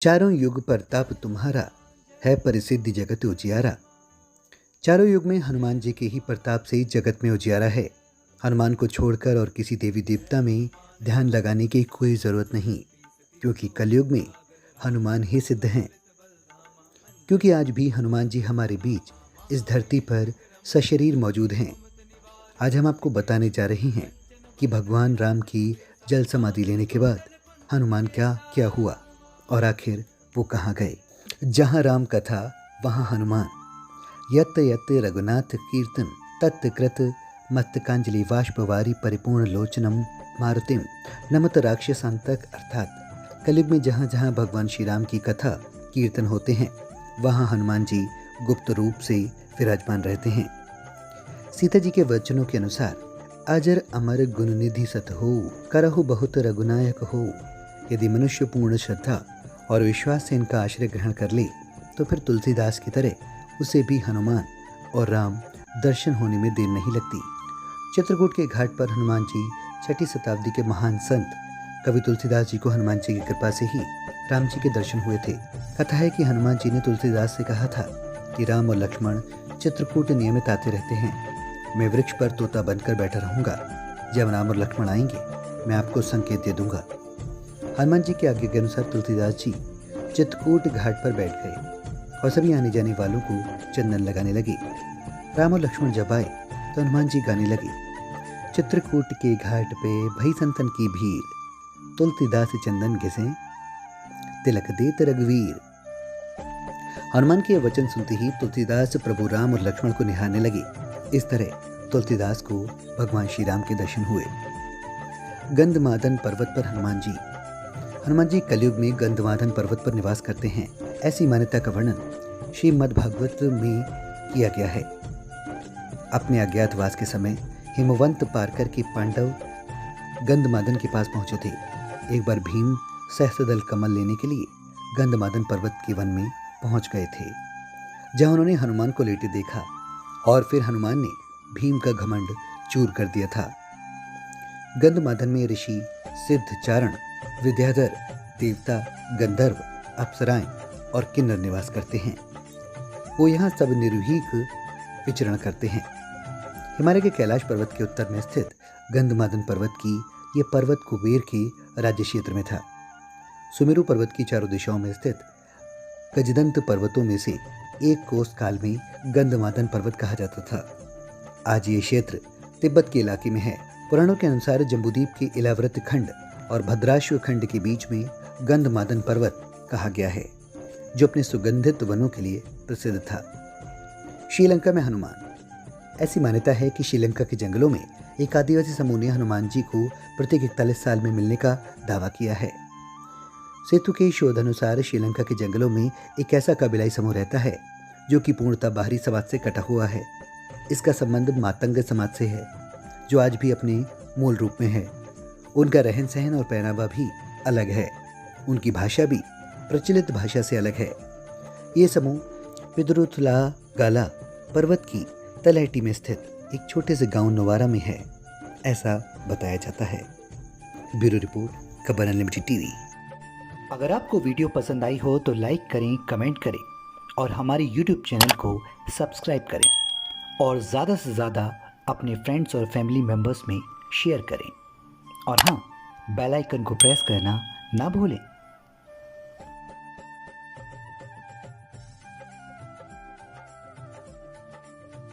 चारों युग प्रताप तुम्हारा, है परिसिद्धि जगत उजियारा। चारों युग में हनुमान जी के ही प्रताप से ही जगत में उजियारा है। हनुमान को छोड़कर और किसी देवी देवता में ध्यान लगाने की कोई ज़रूरत नहीं, क्योंकि कलयुग में हनुमान ही सिद्ध हैं। क्योंकि आज भी हनुमान जी हमारे बीच इस धरती पर सशरीर मौजूद हैं। आज हम आपको बताने जा रहे हैं कि भगवान राम की जल समाधि लेने के बाद हनुमान क्या क्या हुआ और आखिर वो कहाँ गए। जहाँ राम कथा वहाँ हनुमान, यत यत रघुनाथ कीर्तन तत् कृत मस्तकांजलि बाष्पवारी परिपूर्ण लोचनम मारुतिम नमत राक्षसांतक। अर्थात कलयुग में जहाँ जहाँ भगवान श्री राम की कथा कीर्तन होते हैं वहाँ हनुमान जी गुप्त रूप से विराजमान रहते हैं। सीता जी के वचनों के अनुसार अजर अमर गुणनिधि सत हो, करहु बहुत रघुनायक हो। यदि मनुष्य पूर्ण श्रद्धा और विश्वास से इनका आश्रय ग्रहण कर ले तो फिर तुलसीदास की तरह उसे भी हनुमान और राम दर्शन होने में देर नहीं लगती। चित्रकूट के घाट पर हनुमान जी 6ठी शताब्दी के महान संत कवि तुलसीदास जी को हनुमान जी की कृपा से ही राम जी के दर्शन हुए थे। कथा है कि हनुमान जी ने तुलसीदास से कहा था कि राम और लक्ष्मण चित्रकूट नियमित आते रहते हैं। मैं वृक्ष पर तोता बनकर बैठा रहूंगा। जब राम और लक्ष्मण आएंगे मैं आपको संकेत दे दूंगा। हनुमान जी के आज्ञा के अनुसार तुलसीदास जी चित्रकूट घाट पर बैठ गए और सभी आने जाने वालों को चंदन लगाने लगे। राम और लक्ष्मण जब आए तो हनुमान जी गाने लगे, चित्रकूट के घाट पे भई संतन की भीड़, तुलसीदास चंदन घिसे तिलक देत रघुवीर। हनुमान के वचन सुनते ही तुलसीदास प्रभु राम और लक्ष्मण को निहारने लगे। इस तरह तुलसीदास को भगवान श्री राम के दर्शन हुए। गंधमादन पर्वत पर हनुमान जी कलयुग में गंधमादन पर्वत पर निवास करते हैं। ऐसी मान्यता का वर्णन श्रीमद् भागवत में किया गया है। अपने अज्ञातवास के समय हिमवंत पार करके पांडव गंधमादन के पास पहुंचे थे। एक बार भीम सहस्त्रदल कमल लेने के लिए गंधमादन पर्वत के वन में पहुंच गए थे, जहां उन्होंने हनुमान को लेटे देखा और फिर हनुमान ने भीम का घमंड चूर कर दिया था। गंधमादन में ऋषि, सिद्ध, चारण, विद्याधर, देवता, गंधर्व, अप्सराएं और किन्नर निवास करते हैं। वो यहाँ सब निर्भीक विचरण करते हैं। हिमालय के कैलाश पर्वत के उत्तर में स्थित गंधमादन पर्वत की ये पर्वत कुबेर के राज्य क्षेत्र में था। सुमेरु पर्वत की चारों दिशाओं में स्थित गजदंत पर्वतों में से एक कोस काल में गंधमादन पर्वत कहा जाता था। आज ये क्षेत्र तिब्बत के इलाके में है। पुराणों के अनुसार जम्बूद्वीप के इलाव्रत खंड और भद्राश्व खंड के बीच में गंधमादन पर्वत कहा गया है, जो अपने सुगंधित वनों के लिए प्रसिद्ध था। श्रीलंका में हनुमान। ऐसी मान्यता है कि श्रीलंका के जंगलों में एक आदिवासी समूह ने हनुमान जी को प्रत्येक 41 साल में मिलने का दावा किया है। सेतु के शोध अनुसार श्रीलंका के जंगलों में एक ऐसा कबीलाई समूह रहता है जो कि पूर्णतः बाहरी समाज से कटा हुआ है। इसका संबंध मातंग समाज से है, जो आज भी अपने मूल रूप में है। उनका रहन सहन और पहनावा भी अलग है। उनकी भाषा भी प्रचलित भाषा से अलग है। ये समूह पिदरुथला गाला पर्वत की तलहटी में स्थित एक छोटे से गांव नवारा में है, ऐसा बताया जाता है। ब्यूरो रिपोर्ट, खबर अनलिमिटेड टीवी। अगर आपको वीडियो पसंद आई हो तो लाइक करें, कमेंट करें और हमारे यूट्यूब चैनल को सब्सक्राइब करें और ज़्यादा से ज़्यादा अपने फ्रेंड्स और फैमिली मेम्बर्स में शेयर करें। और हाँ, बेल आइकन को प्रेस करना ना भूलें।